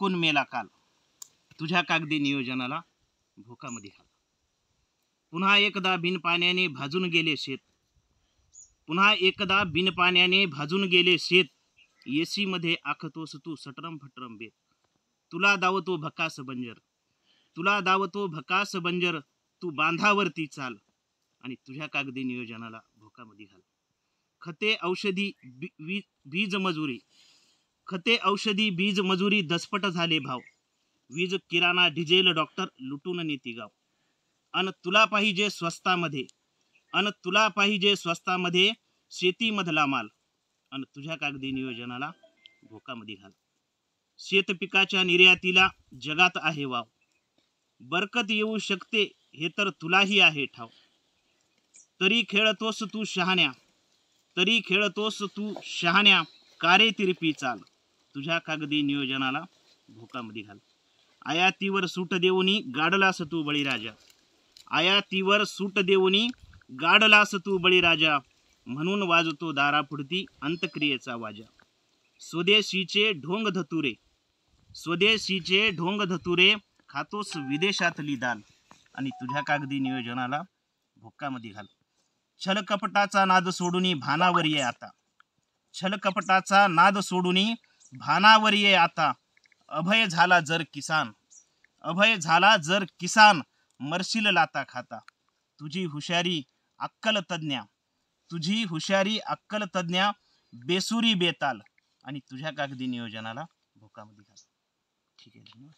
कोण मेला काल, तुझ्या कागदी नियोजनाला भोकामध्ये घाल. पुन्हा एकदा बिन पाण्याने भाजून गेले शेत, पुन्हा एकदा बिन पाण्याने भाजून गेले शेत. एसी मध्ये आखतोस तू सटरम फटरम बेत. तुला दावतो भकास बंजर, तुला दावतो भकास बंजर. तू बांधावरती चाल आणि तुझ्या कागदी नियोजनाला भोकामध्ये घाल. खते औषधी बीज मजुरी, खते औषधी बीज मजुरी दसपट झाले भाव. वीज किराणा डिझेल डॉक्टर लुटून नेती गाव. अन तुला पाहिजे स्वस्तामध्ये, अन तुला पाहिजे स्वस्तामध्ये शेतीमधला माल. अन तुझ्या कागदी नियोजनाला भोकामध्ये घाल. शेत पिकाच्या निर्यातीला जगात आहे वाव. बरकत येऊ शकते हे तर तुलाही आहे ठाव. तरी खेळतोस तू शहाण्या, तरी खेळतोस तू शहाण्या. कारे तिरपी चाल, तुझ्या कागदी नियोजनाला भोकामध्ये घाल. आयातीवर सूट देऊनी गाडलास तू बळीराजा, आयातीवर सूट देऊनी गाडलास तू बळीराजा. म्हणून वाजतो दारापुढती अंतक्रियेचा वाजा. स्वदेशीचे ढोंग धतुरे, स्वदेशीचे ढोंग धतुरे. खातोस विदेशातली दाल आणि तुझ्या कागदी नियोजनाला भोकामध्ये घाल. छलकपटाचा नाद सोडून भानावर ये आता, छलकपटाचा नाद सोडून भानावर ये आता. अभय झाला जर किसान, अभय झाला जर किसान. मरशील लाता खाता. तुझी हुशारी अक्कल तज्ञ, तुझी हुशारी अक्कल तज्ञ. बेसुरी बेताल आणि तुझ्या कागदी नियोजनाला भोकामध्ये घाल. ठीक आहे, धन्यवाद.